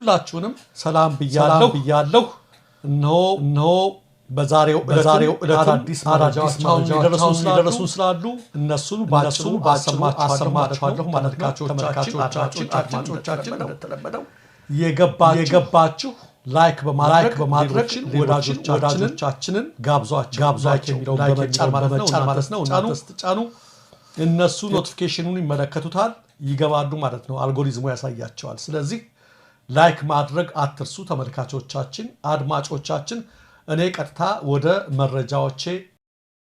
ሁላችሁንም ሰላም ብያለሁ እነሆ በዛሬው አዲስ መረጃዎች ሊደርሱን ስላሉ እነሱን ባጭሩ አሰማችኋለሁ። ተመልካቾቻችን እንደተለመደው የገባችሁ ላይክ በማድረግ ወዳጆቻችንን ጋብዟቸው የሚለው በመጫን ማለት ነው። እናንተ ስትጫኑ እነሱ ኖቲፊኬሽኑን ይመለከቱታል፣ ይገባሉ ማለት ነው። አልጎሪዝሙ ያሳያቸዋል። ስለዚህ ላይክ ማድረግ አትርሱ ተመልካቾቻችን፣ አድማጮቻችን። እኔ ቀጥታ ወደ መረጃዎቼ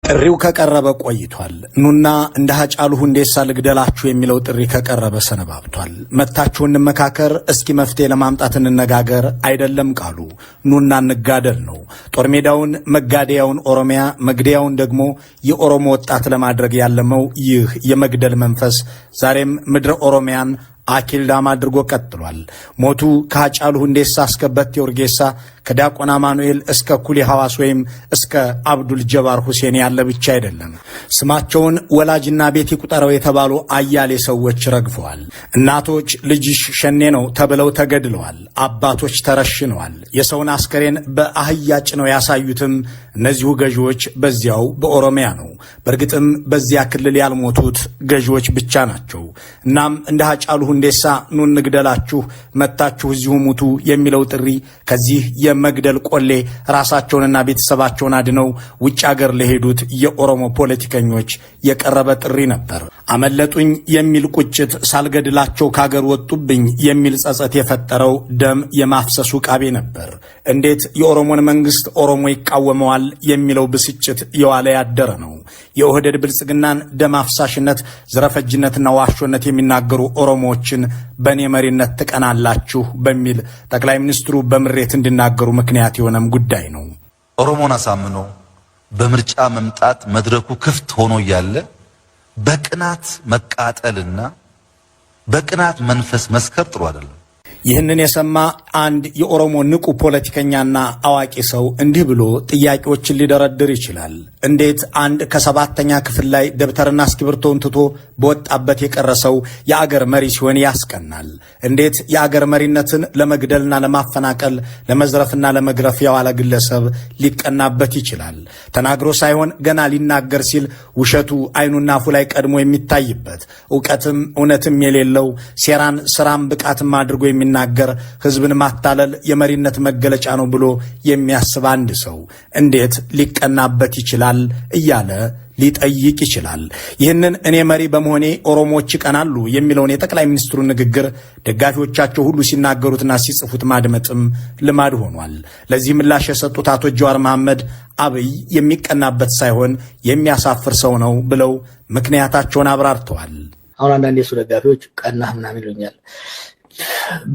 ጥሪው ከቀረበ ቆይቷል። ኑና እንደ ሃጫሉ ሁንዴሳ ልግደላችሁ የሚለው ጥሪ ከቀረበ ሰነባብቷል። መታችሁ እንመካከር፣ እስኪ መፍትሄ ለማምጣት እንነጋገር አይደለም ቃሉ፣ ኑና እንጋደል ነው። ጦር ሜዳውን መጋደያውን ኦሮሚያ፣ መግደያውን ደግሞ የኦሮሞ ወጣት ለማድረግ ያለመው ይህ የመግደል መንፈስ ዛሬም ምድረ ኦሮሚያን አኪልዳም አድርጎ ቀጥሏል። ሞቱ ከሃጫሉ ሁንዴሳ እስከ በቴ ኡርጌሳ፣ ከዲያቆን አማኑኤል እስከ ኩሊ ሐዋስ ወይም እስከ አብዱል ጀባር ሁሴን ያለ ብቻ አይደለም። ስማቸውን ወላጅና ቤት ይቁጠረው የተባሉ አያሌ ሰዎች ረግፈዋል። እናቶች ልጅሽ ሸኔ ነው ተብለው ተገድለዋል። አባቶች ተረሽነዋል። የሰውን አስከሬን በአህያ ጭነው ያሳዩትም እነዚሁ ገዢዎች በዚያው በኦሮሚያ ነው። በእርግጥም በዚያ ክልል ያልሞቱት ገዢዎች ብቻ ናቸው። እናም እንደ ሃጫሉ ሁንዴሳ ኑ እንግደላችሁ፣ መታችሁ እዚሁ ሙቱ የሚለው ጥሪ ከዚህ የመግደል ቆሌ ራሳቸውንና ቤተሰባቸውን አድነው ውጭ አገር ለሄዱት የኦሮሞ ፖለቲከኞች የቀረበ ጥሪ ነበር። አመለጡኝ የሚል ቁጭት፣ ሳልገድላቸው ካገር ወጡብኝ የሚል ጸጸት የፈጠረው ደም የማፍሰሱ ቃቤ ነበር። እንዴት የኦሮሞን መንግስት ኦሮሞ ይቃወመዋል የሚለው ብስጭት የዋለ ያደረ ነው። የኦህዴድ ብልጽግናን ደም አፍሳሽነት፣ ዘረፈጅነትና ዋሾነት የሚናገሩ ኦሮሞዎችን በእኔ መሪነት ትቀናላችሁ በሚል ጠቅላይ ሚኒስትሩ በምሬት እንዲናገሩ ምክንያት የሆነም ጉዳይ ነው። ኦሮሞን አሳምኖ በምርጫ መምጣት መድረኩ ክፍት ሆኖ እያለ በቅናት መቃጠልና በቅናት መንፈስ መስከር ጥሩ አይደለም። ይህንን የሰማ አንድ የኦሮሞ ንቁ ፖለቲከኛና አዋቂ ሰው እንዲህ ብሎ ጥያቄዎችን ሊደረድር ይችላል። እንዴት አንድ ከሰባተኛ ክፍል ላይ ደብተርና እስክሪብቶን ትቶ በወጣበት የቀረሰው የአገር መሪ ሲሆን ያስቀናል? እንዴት የአገር መሪነትን ለመግደልና ለማፈናቀል ለመዝረፍና ለመግረፍ የዋለ ግለሰብ ሊቀናበት ይችላል? ተናግሮ ሳይሆን ገና ሊናገር ሲል ውሸቱ አይኑና አፉ ላይ ቀድሞ የሚታይበት ዕውቀትም እውነትም የሌለው ሴራን ስራም ብቃትም አድርጎ የሚናገር ህዝብን ማታለል የመሪነት መገለጫ ነው ብሎ የሚያስብ አንድ ሰው እንዴት ሊቀናበት ይችላል እያለ ሊጠይቅ ይችላል። ይህንን እኔ መሪ በመሆኔ ኦሮሞዎች ይቀናሉ የሚለውን የጠቅላይ ሚኒስትሩን ንግግር ደጋፊዎቻቸው ሁሉ ሲናገሩትና ሲጽፉት ማድመጥም ልማድ ሆኗል። ለዚህ ምላሽ የሰጡት አቶ ጀዋር መሐመድ አብይ የሚቀናበት ሳይሆን የሚያሳፍር ሰው ነው ብለው ምክንያታቸውን አብራርተዋል። አሁን አንዳንድ የሱ ደጋፊዎች ቀናህ ምናምን ይሉኛል።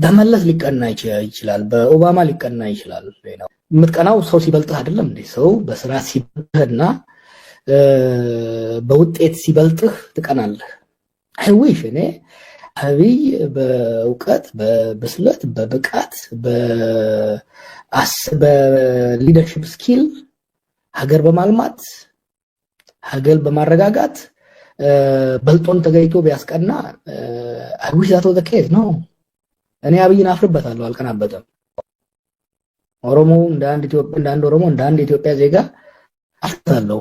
በመለስ ሊቀና ይችላል፣ በኦባማ ሊቀና ይችላል። የምትቀናው ሰው ሲበልጥህ አይደለም እንዴ? ሰው በስራ ሲበልጥህና በውጤት ሲበልጥህ ትቀናለህ። አይዊሽ እኔ አብይ በእውቀት በብስለት በብቃት በሊደርሺፕ ስኪል ሀገር በማልማት ሀገር በማረጋጋት በልጦን ተገይቶ ቢያስቀና አይዊሽ ዛቶ ዘከት ነው። እኔ አብይን አፍርበታለሁ፣ አልቀናበትም። ኦሮሞ እንደ አንድ ኦሮሞ እንደ አንድ ኢትዮጵያ ዜጋ አፍርበታለሁ።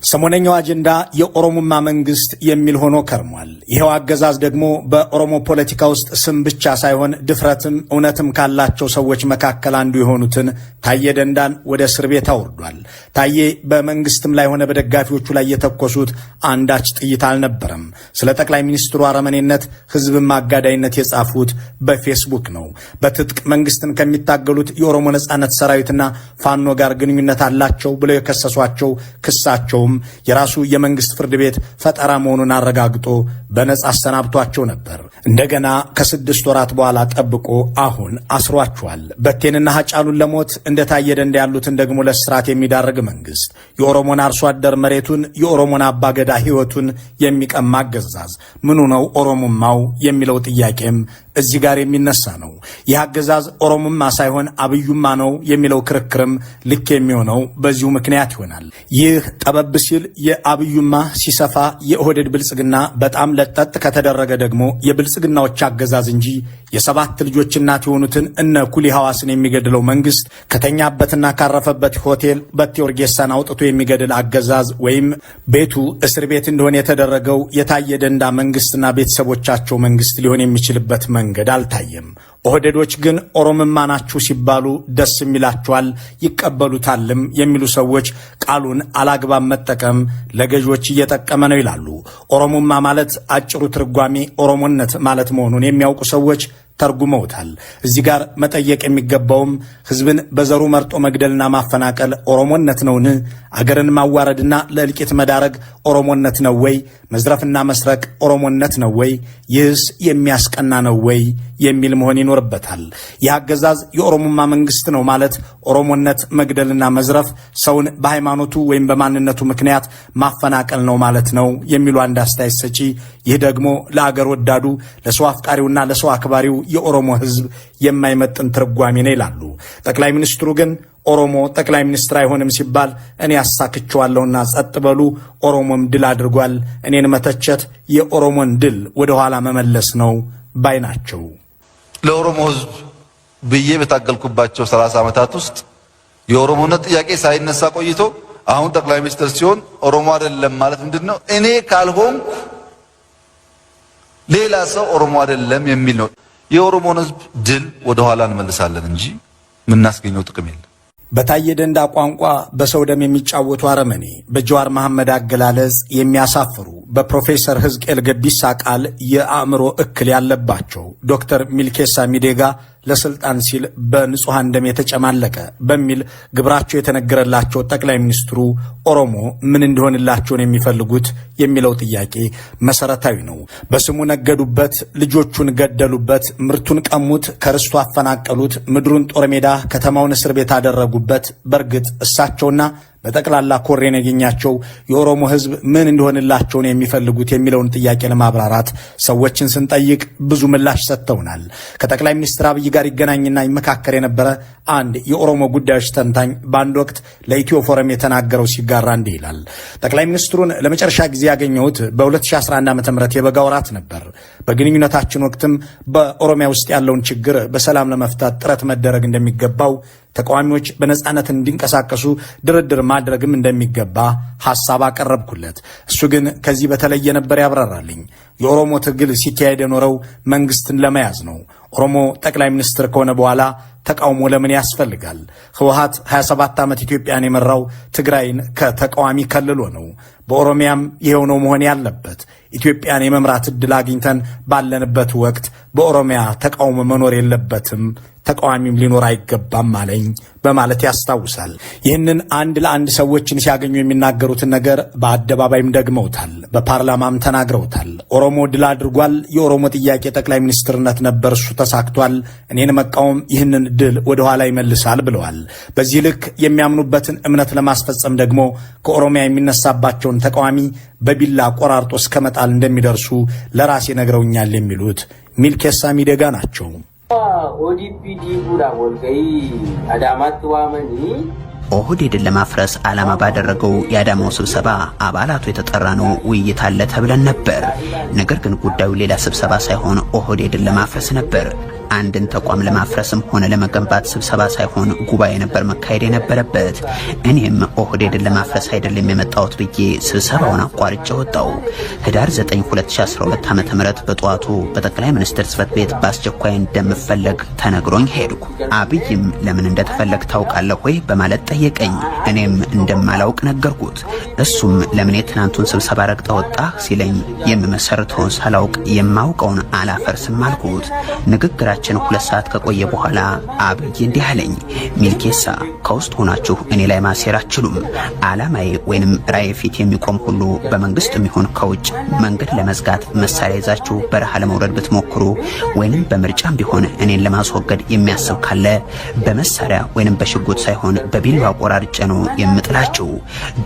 ሰሞነኛው አጀንዳ የኦሮሞማ መንግስት የሚል ሆኖ ከርሟል። ይሄው አገዛዝ ደግሞ በኦሮሞ ፖለቲካ ውስጥ ስም ብቻ ሳይሆን ድፍረትም እውነትም ካላቸው ሰዎች መካከል አንዱ የሆኑትን ታዬ ደንዳን ወደ እስር ቤት አውርዷል። ታዬ በመንግስትም ላይ ሆነ በደጋፊዎቹ ላይ የተኮሱት አንዳች ጥይት አልነበረም። ስለ ጠቅላይ ሚኒስትሩ አረመኔነት ህዝብም አጋዳይነት የጻፉት በፌስቡክ ነው። በትጥቅ መንግስትን ከሚታገሉት የኦሮሞ ነጻነት ሰራዊትና ፋኖ ጋር ግንኙነት አላቸው ብለው የከሰሷቸው ክሳቸው የራሱ የመንግስት ፍርድ ቤት ፈጠራ መሆኑን አረጋግጦ በነጻ አሰናብቷቸው ነበር። እንደገና ከ6 ወራት በኋላ ጠብቆ አሁን አስሯቸዋል። በቴንና ሃጫሉን ለሞት እንደ ታዬ ደንዳ ያሉትን ደግሞ ለስራት የሚዳርግ መንግስት፣ የኦሮሞን አርሶ አደር መሬቱን የኦሮሞን አባገዳ ህይወቱን የሚቀማ አገዛዝ። ምኑ ነው ኦሮሞማው የሚለው ጥያቄም እዚህ ጋር የሚነሳ ነው። ይህ አገዛዝ ኦሮሞማ ሳይሆን አብዩማ ነው የሚለው ክርክርም ልክ የሚሆነው በዚሁ ምክንያት ይሆናል። ይህ ጠበብ ሲል የአብዩማ ሲሰፋ የኦህዴድ ብልጽግና በጣም ለጠጥ ከተደረገ ደግሞ የብልጽግናዎች አገዛዝ እንጂ የ7 ልጆች እናት የሆኑትን እነ ኩሊ ሐዋስን የሚገድለው መንግስት ከተኛበትና ካረፈበት ሆቴል በቴ ኡርጌሳን አውጥቶ የሚገድል አገዛዝ ወይም ቤቱ እስር ቤት እንደሆነ የተደረገው የታየ ደንዳ መንግስትና ቤተሰቦቻቸው መንግስት ሊሆን የሚችልበት መንገድ አልታየም። ኦህዴዶች ግን ኦሮሞማ ናችሁ ሲባሉ ደስ የሚላቸዋል ይቀበሉታልም የሚሉ ሰዎች ቃሉን አላግባብ መጠቀም ለገዦች እየጠቀመ ነው ይላሉ። ኦሮሞማ ማለት አጭሩ ትርጓሜ ኦሮሞነት ማለት መሆኑን የሚያውቁ ሰዎች ተርጉመውታል። እዚህ ጋር መጠየቅ የሚገባውም ህዝብን በዘሩ መርጦ መግደልና ማፈናቀል ኦሮሞነት ነውን? አገርን ማዋረድና ለእልቂት መዳረግ ኦሮሞነት ነው ወይ? መዝረፍና መስረቅ ኦሮሞነት ነው ወይ? ይህስ የሚያስቀና ነው ወይ የሚል መሆን ይኖርበታል። ይህ አገዛዝ የኦሮሞማ መንግስት ነው ማለት ኦሮሞነት መግደልና መዝረፍ፣ ሰውን በሃይማኖቱ ወይም በማንነቱ ምክንያት ማፈናቀል ነው ማለት ነው የሚሉ አንድ አስተያየት ሰጪ፣ ይህ ደግሞ ለአገር ወዳዱ ለሰው አፍቃሪውና ለሰው አክባሪው የኦሮሞ ህዝብ የማይመጥን ትርጓሜ ነው ይላሉ። ጠቅላይ ሚኒስትሩ ግን ኦሮሞ ጠቅላይ ሚኒስትር አይሆንም ሲባል እኔ አሳክቸዋለሁና ጸጥ በሉ፣ ኦሮሞም ድል አድርጓል፣ እኔን መተቸት የኦሮሞን ድል ወደ ኋላ መመለስ ነው ባይ ናቸው። ለኦሮሞ ህዝብ ብዬ በታገልኩባቸው 30 ዓመታት ውስጥ የኦሮሞነት ጥያቄ ሳይነሳ ቆይቶ አሁን ጠቅላይ ሚኒስትር ሲሆን ኦሮሞ አይደለም ማለት ምንድነው? እኔ ካልሆንኩ ሌላ ሰው ኦሮሞ አይደለም የሚል ነው። የኦሮሞን ህዝብ ድል ወደ ኋላ እንመልሳለን እንጂ ምናስገኘው ጥቅም የለም። በታየ ደንዳ ቋንቋ በሰው ደም የሚጫወቱ አረመኔ፣ በጀዋር መሐመድ አገላለጽ የሚያሳፍሩ፣ በፕሮፌሰር ሕዝቅኤል ገቢሳ ቃል የአእምሮ እክል ያለባቸው ዶክተር ሚልኬሳ ሚዴጋ ለስልጣን ሲል በንጹሃን ደም የተጨማለቀ በሚል ግብራቸው የተነገረላቸው ጠቅላይ ሚኒስትሩ ኦሮሞ ምን እንዲሆንላቸው ነው የሚፈልጉት የሚለው ጥያቄ መሰረታዊ ነው። በስሙ ነገዱበት፣ ልጆቹን ገደሉበት፣ ምርቱን ቀሙት፣ ከርስቱ አፈናቀሉት፣ ምድሩን ጦር ሜዳ ከተማውን እስር ቤት አደረጉበት። በእርግጥ እሳቸውና በጠቅላላ ኮሬን ያገኛቸው የኦሮሞ ህዝብ ምን እንዲሆንላቸው ነው የሚፈልጉት የሚለውን ጥያቄ ለማብራራት ሰዎችን ስንጠይቅ ብዙ ምላሽ ሰጥተውናል። ከጠቅላይ ሚኒስትር አብይ ጋር ይገናኝና ይመካከር የነበረ አንድ የኦሮሞ ጉዳዮች ተንታኝ በአንድ ወቅት ለኢትዮ ፎረም የተናገረው ሲጋራ እንዲህ ይላል። ጠቅላይ ሚኒስትሩን ለመጨረሻ ጊዜ ያገኘሁት በ2011 ዓ.ም የበጋ ወራት ነበር። በግንኙነታችን ወቅትም በኦሮሚያ ውስጥ ያለውን ችግር በሰላም ለመፍታት ጥረት መደረግ እንደሚገባው፣ ተቃዋሚዎች በነጻነት እንዲንቀሳቀሱ ድርድር ማድረግም እንደሚገባ ሐሳብ አቀረብኩለት። እሱ ግን ከዚህ በተለየ ነበር ያብራራልኝ። የኦሮሞ ትግል ሲካሄድ የኖረው መንግስትን ለመያዝ ነው። ኦሮሞ ጠቅላይ ሚኒስትር ከሆነ በኋላ ተቃውሞ ለምን ያስፈልጋል? ህወሓት 27 ዓመት ኢትዮጵያን የመራው ትግራይን ከተቃዋሚ ከልሎ ነው። በኦሮሚያም ይሄው ነው መሆን ያለበት። ኢትዮጵያን የመምራት ዕድል አግኝተን ባለንበት ወቅት በኦሮሚያ ተቃውሞ መኖር የለበትም፣ ተቃዋሚም ሊኖር አይገባም አለኝ በማለት ያስታውሳል። ይህንን አንድ ለአንድ ሰዎችን ሲያገኙ የሚናገሩትን ነገር በአደባባይም ደግመውታል፣ በፓርላማም ተናግረውታል። ኦሮሞ ድል አድርጓል፣ የኦሮሞ ጥያቄ ጠቅላይ ሚኒስትርነት ነበር፣ እሱ ተሳክቷል፣ እኔን መቃወም ይህንን ድል ወደ ኋላ ይመልሳል ብለዋል። በዚህ ልክ የሚያምኑበትን እምነት ለማስፈጸም ደግሞ ከኦሮሚያ የሚነሳባቸውን ተቃዋሚ በቢላ ቆራርጦ እስከ መጣል እንደሚደርሱ ለራሴ ነግረውኛል የሚሉት ሚልኬሳ ሚዴጋ ናቸው። ኦህዴድን ለማፍረስ ዓላማ ባደረገው የአዳማው ስብሰባ አባላቱ የተጠራ ነው ውይይት አለ ተብለን ነበር። ነገር ግን ጉዳዩ ሌላ ስብሰባ ሳይሆን ኦህዴድን ለማፍረስ ነበር። አንድን ተቋም ለማፍረስም ሆነ ለመገንባት ስብሰባ ሳይሆን ጉባኤ ነበር መካሄድ የነበረበት። እኔም ኦህዴድን ለማፍረስ አይደለም የመጣሁት ብዬ ስብሰባውን አቋርጬ ወጣው። ህዳር 9 2012 ዓ.ም በጠዋቱ በጠቅላይ ሚኒስትር ጽሕፈት ቤት በአስቸኳይ እንደምፈለግ ተነግሮኝ ሄድኩ። አብይም ለምን እንደተፈለግ ታውቃለህ ወይ በማለት ጠየቀኝ። እኔም እንደማላውቅ ነገርኩት። እሱም ለምን የትናንቱን ስብሰባ ረግጠህ ወጣህ ሲለኝ የምመሰርተውን ሳላውቅ የማውቀውን አላፈርስም አልኩት። ንግግራችን 2 ሰዓት ከቆየ በኋላ አብይ እንዲህ አለኝ። ሚልኬሳ ከውስጥ ሆናችሁ እኔ ላይ ማሴር አትችሉም። ዓላማዬ ወይንም ራዕይ ፊት የሚቆም ሁሉ በመንግስትም ይሁን ከውጭ መንገድ ለመዝጋት መሳሪያ ይዛችሁ በረሃ ለመውረድ ብትሞክሩ ወይንም በምርጫም ቢሆን እኔን ለማስወገድ የሚያስብ ካለ በመሳሪያ ወይንም በሽጉጥ ሳይሆን በቢላዋ ቆራርጬ ነው የምጥላችሁ።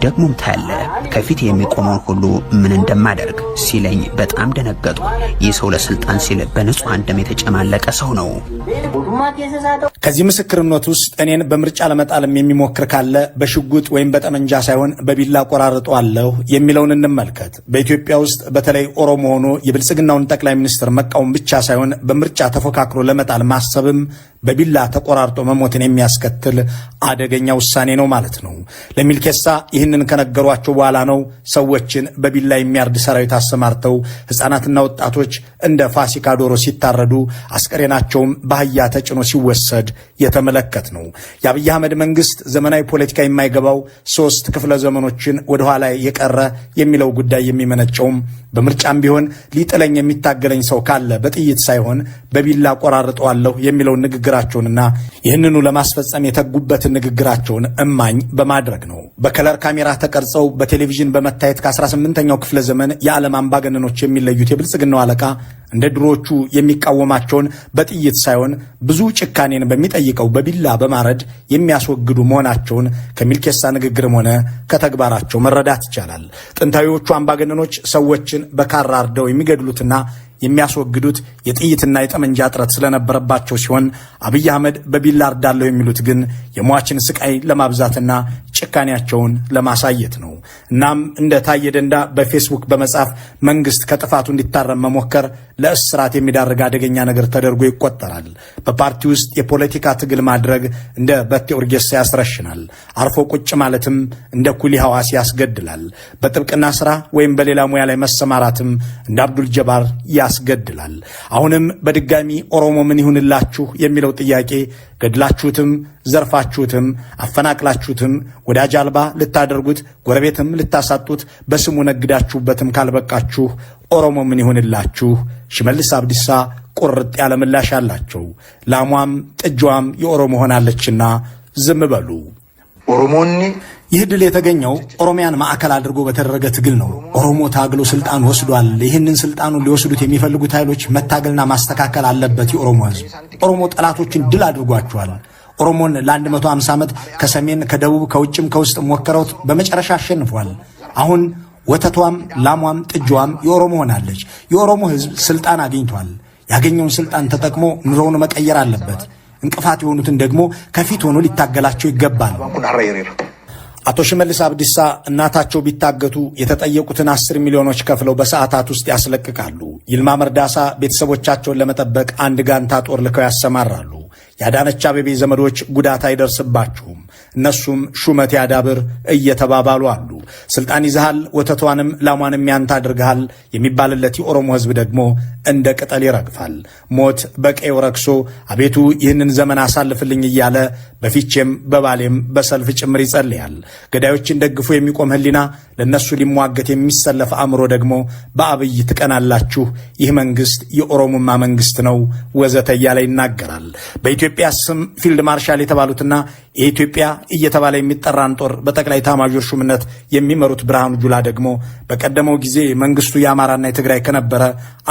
ደግሞም ታያለ ከፊት የሚቆመውን ሁሉ ምን እንደማደርግ ሲለኝ በጣም ደነገጥኩ። ይህ ሰው ለስልጣን ሲል በንጹሃን ደም የተጨማለቀ ሰው ነው። ከዚህ ምስክርነት ውስጥ እኔን በምርጫ ለመጣልም የሚሞክር ካለ በሽጉጥ ወይም በጠመንጃ ሳይሆን በቢላ ቆራርጠዋለሁ የሚለውን እንመልከት። በኢትዮጵያ ውስጥ በተለይ ኦሮሞ ሆኖ የብልጽግናውን ጠቅላይ ሚኒስትር መቃወም ብቻ ሳይሆን በምርጫ ተፎካክሮ ለመጣል ማሰብም በቢላ ተቆራርጦ መሞትን የሚያስከትል አደገኛ ውሳኔ ነው ማለት ነው። ለሚልኬሳ ይህንን ከነገሯቸው በኋላ ነው ሰዎችን በቢላ የሚያርድ ሰራዊት አሰማርተው ሕፃናትና ወጣቶች እንደ ፋሲካ ዶሮ ሲታረዱ አስከሬናቸውም በአህያ ተጭኖ ሲወሰድ የተመለከት ነው። የአብይ አህመድ መንግስት ዘመናዊ ፖለቲካ የማይገባው 3 ክፍለ ዘመኖችን ወደኋላ የቀረ የሚለው ጉዳይ የሚመነጨውም በምርጫም ቢሆን ሊጥለኝ የሚታገለኝ ሰው ካለ በጥይት ሳይሆን በቢላ ቆራርጠዋለሁ የሚለውን ንግግራቸውንና ይህንኑ ለማስፈጸም የተጉበትን ንግግራቸውን እማኝ በማድረግ ነው። በከለር ካሜራ ተቀርጸው በቴሌቪዥን በመታየት ከ18ኛው ክፍለ ዘመን የዓለም አምባገነኖች የሚለዩት የብልጽግናው አለቃ እንደ ድሮቹ የሚቃወማቸውን በጥይት ሳይሆን ብዙ ጭካኔን በሚጠይቀው በቢላ በማረድ የሚያስወግዱ መሆናቸውን ከሚልኬሳ ንግግርም ሆነ ከተግባራቸው መረዳት ይቻላል። ጥንታዊዎቹ አምባገነኖች ሰዎችን በካራ አርደው የሚገድሉትና የሚያስወግዱት የጥይትና የጠመንጃ እጥረት ስለነበረባቸው ሲሆን አብይ አህመድ በቢላ አርዳለሁ የሚሉት ግን የሟችን ስቃይ ለማብዛትና ጭካኔያቸውን ለማሳየት ነው። እናም እንደ ታየ ደንዳ በፌስቡክ በመጻፍ መንግስት ከጥፋቱ እንዲታረም መሞከር ለእስራት የሚዳርግ አደገኛ ነገር ተደርጎ ይቆጠራል። በፓርቲ ውስጥ የፖለቲካ ትግል ማድረግ እንደ በቴ ኡርጌሳ ያስረሽናል። አርፎ ቁጭ ማለትም እንደ ኩሊ ሐዋስ ያስገድላል። በጥብቅና ስራ ወይም በሌላ ሙያ ላይ መሰማራትም እንደ አብዱል ጀባር ያስገድላል። አሁንም በድጋሚ ኦሮሞ ምን ይሁንላችሁ የሚለው ጥያቄ ገድላችሁትም ዘርፋችሁትም አፈናቅላችሁትም ወዳጅ አልባ ልታደርጉት ጎረቤትም ልታሳጡት በስሙ ነግዳችሁበትም ካልበቃችሁ ኦሮሞ ምን ይሁንላችሁ? ሽመልስ አብዲሳ ቁርጥ ያለ ምላሽ አላቸው። ላሟም ጥጃዋም የኦሮሞ ሆናለችና ዝም በሉ። ኦሮሞኒ ይህ ድል የተገኘው ኦሮሚያን ማዕከል አድርጎ በተደረገ ትግል ነው። ኦሮሞ ታግሎ ስልጣን ወስዷል። ይህንን ስልጣኑን ሊወስዱት የሚፈልጉት ኃይሎች መታገልና ማስተካከል አለበት። የኦሮሞ ህዝብ ኦሮሞ ጠላቶችን ድል አድርጓቸዋል። ኦሮሞን ለ150 ዓመት ከሰሜን ከደቡብ ከውጭም ከውስጥ ሞከረውት በመጨረሻ አሸንፏል። አሁን ወተቷም ላሟም ጥጃዋም የኦሮሞ ሆናለች። የኦሮሞ ህዝብ ስልጣን አግኝቷል። ያገኘውን ስልጣን ተጠቅሞ ኑሮውን መቀየር አለበት። እንቅፋት የሆኑትን ደግሞ ከፊት ሆኖ ሊታገላቸው ይገባል። አቶ ሽመልስ አብዲሳ እናታቸው ቢታገቱ የተጠየቁትን 10 ሚሊዮኖች ከፍለው በሰዓታት ውስጥ ያስለቅቃሉ። ይልማ መርዳሳ ቤተሰቦቻቸውን ለመጠበቅ አንድ ጋንታ ጦር ልከው ያሰማራሉ። የአዳነች አቤቤ ዘመዶች ጉዳት አይደርስባችሁም፣ እነሱም ሹመት ያዳብር እየተባባሉ አሉ። ስልጣን ይዘሃል፣ ወተቷንም ላሟንም ያንተ አድርገሃል የሚባልለት የኦሮሞ ህዝብ ደግሞ እንደ ቅጠል ይረግፋል። ሞት በቀዩ ረክሶ አቤቱ ይህንን ዘመን አሳልፍልኝ እያለ በፊቼም በባሌም በሰልፍ ጭምር ይጸልያል። ገዳዮችን ደግፎ የሚቆም ህሊና፣ ለነሱ ሊሟገት የሚሰለፍ አእምሮ ደግሞ በአብይ ትቀናላችሁ፣ ይህ መንግስት የኦሮሞማ መንግስት ነው ወዘተ እያለ ይናገራል። በኢትዮጵያ ስም ፊልድ ማርሻል የተባሉትና የኢትዮጵያ እየተባለ የሚጠራን ጦር በጠቅላይ ኤታማዦር ሹምነት የሚመሩት ብርሃኑ ጁላ ደግሞ በቀደመው ጊዜ መንግስቱ የአማራና የትግራይ ከነበረ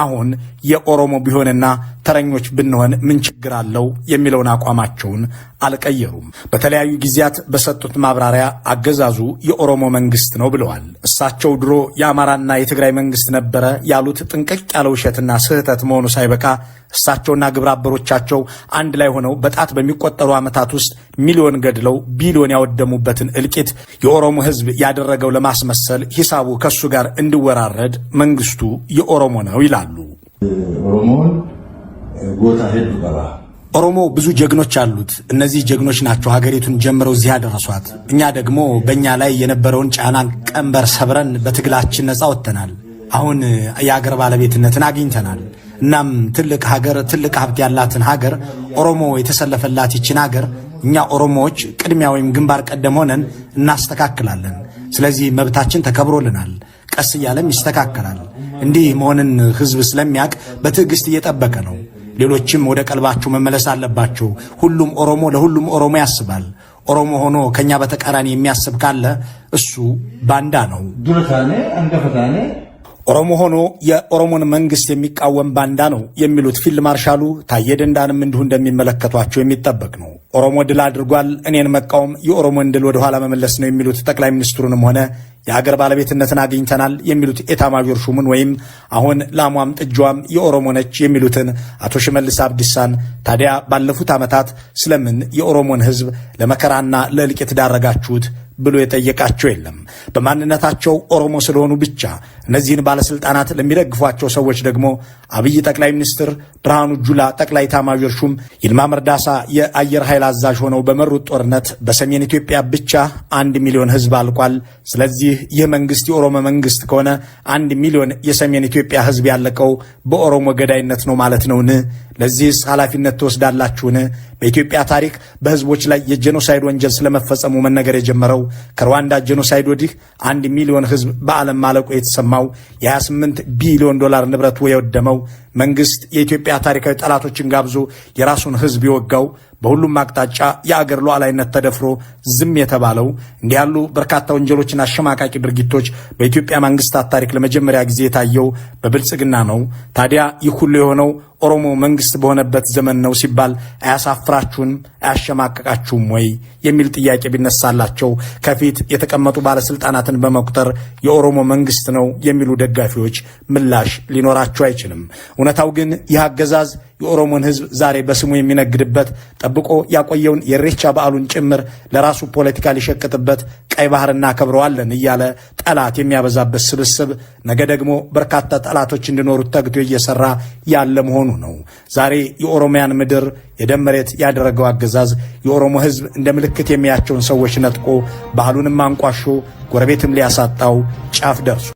አሁን የኦሮሞ ቢሆንና ተረኞች ብንሆን ምን ችግር አለው የሚለውን አቋማቸውን አልቀየሩም። በተለያዩ ጊዜያት በሰጡት ማብራሪያ አገዛዙ የኦሮሞ መንግስት ነው ብለዋል። እሳቸው ድሮ የአማራና የትግራይ መንግስት ነበረ ያሉት ጥንቅቅ ያለ ውሸትና ስህተት መሆኑ ሳይበቃ እሳቸውና ግብረ አበሮቻቸው አንድ ላይ ሆነው በጣት በሚቆጠሩ ዓመታት ውስጥ ሚሊዮን ገድለው ቢሊዮን ያወደሙበትን እልቂት የኦሮሞ ህዝብ ያደረገው ለማስመሰል ሂሳቡ ከሱ ጋር እንዲወራረድ መንግስቱ የኦሮሞ ነው ይላሉ። ኦሮሞ ብዙ ጀግኖች አሉት። እነዚህ ጀግኖች ናቸው ሀገሪቱን ጀምረው እዚህ ያደረሷት። እኛ ደግሞ በእኛ ላይ የነበረውን ጫና ቀንበር ሰብረን በትግላችን ነፃ ወጥተናል። አሁን የሀገር ባለቤትነትን አግኝተናል። እናም ትልቅ ሀገር ትልቅ ሀብት ያላትን ሀገር ኦሮሞ የተሰለፈላት ይችን ሀገር እኛ ኦሮሞዎች ቅድሚያ ወይም ግንባር ቀደም ሆነን እናስተካክላለን። ስለዚህ መብታችን ተከብሮልናል። ቀስ እያለም ይስተካከላል። እንዲህ መሆንን ህዝብ ስለሚያውቅ በትዕግስት እየጠበቀ ነው። ሌሎችም ወደ ቀልባቸው መመለስ አለባቸው። ሁሉም ኦሮሞ ለሁሉም ኦሮሞ ያስባል። ኦሮሞ ሆኖ ከኛ በተቃራኒ የሚያስብ ካለ እሱ ባንዳ ነው። ኦሮሞ ሆኖ የኦሮሞን መንግስት የሚቃወም ባንዳ ነው የሚሉት ፊልድ ማርሻሉ ታዬ ደንዳንም እንዲሁ እንደሚመለከቷቸው የሚጠበቅ ነው። ኦሮሞ ድል አድርጓል፣ እኔን መቃወም የኦሮሞን ድል ወደኋላ መመለስ ነው የሚሉት ጠቅላይ ሚኒስትሩንም ሆነ የሀገር ባለቤትነትን አግኝተናል የሚሉት ኤታማዦር ሹሙን ወይም አሁን ላሟም ጥጃዋም የኦሮሞ ነች የሚሉትን አቶ ሽመልስ አብዲሳን ታዲያ ባለፉት ዓመታት ስለምን የኦሮሞን ህዝብ ለመከራና ለእልቂት ዳረጋችሁት ብሎ የጠየቃቸው የለም። በማንነታቸው ኦሮሞ ስለሆኑ ብቻ እነዚህን ባለስልጣናት ለሚደግፏቸው ሰዎች ደግሞ አብይ ጠቅላይ ሚኒስትር፣ ብርሃኑ ጁላ ጠቅላይ ኤታማዦር ሹም፣ ይልማ መርዳሳ የአየር ኃይል አዛዥ ሆነው በመሩት ጦርነት በሰሜን ኢትዮጵያ ብቻ 1 ሚሊዮን ህዝብ አልቋል። ስለዚህ ይህ መንግስት የኦሮሞ መንግስት ከሆነ 1 ሚሊዮን የሰሜን ኢትዮጵያ ህዝብ ያለቀው በኦሮሞ ገዳይነት ነው ማለት ነውን? ለዚህስ ኃላፊነት ትወስዳላችሁን? በኢትዮጵያ ታሪክ በህዝቦች ላይ የጄኖሳይድ ወንጀል ስለመፈጸሙ መነገር የጀመረው ከሩዋንዳ ጄኖሳይድ ወዲህ 1 ሚሊዮን ህዝብ በዓለም ማለቁ የተሰማው የ28 ቢሊዮን ዶላር ንብረቱ የወደመው መንግስት የኢትዮጵያ ታሪካዊ ጠላቶችን ጋብዞ የራሱን ህዝብ የወጋው በሁሉም አቅጣጫ የአገር ሉዓላዊነት ተደፍሮ ዝም የተባለው እንዲህ ያሉ በርካታ ወንጀሎችና አሸማቃቂ ድርጊቶች በኢትዮጵያ መንግስታት ታሪክ ለመጀመሪያ ጊዜ የታየው በብልጽግና ነው። ታዲያ ይህ ሁሉ የሆነው ኦሮሞ መንግስት በሆነበት ዘመን ነው ሲባል አያሳፍራችሁም? አያሸማቀቃችሁም ወይ የሚል ጥያቄ ቢነሳላቸው ከፊት የተቀመጡ ባለስልጣናትን በመቁጠር የኦሮሞ መንግስት ነው የሚሉ ደጋፊዎች ምላሽ ሊኖራቸው አይችልም። እውነታው ግን ይህ አገዛዝ የኦሮሞን ህዝብ ዛሬ በስሙ የሚነግድበት ጠብቆ ያቆየውን የኢሬቻ በዓሉን ጭምር ለራሱ ፖለቲካ ሊሸቅጥበት ቀይ ባህር እናከብረዋለን እያለ ጠላት የሚያበዛበት ስብስብ ነገ ደግሞ በርካታ ጠላቶች እንዲኖሩት ተግቶ እየሰራ ያለ መሆኑ ነው። ዛሬ የኦሮሚያን ምድር የደም መሬት ያደረገው አገዛዝ የኦሮሞ ህዝብ እንደ ምልክት የሚያቸውን ሰዎች ነጥቆ ባህሉንም አንቋሾ ጎረቤትም ሊያሳጣው ጫፍ ደርሱ።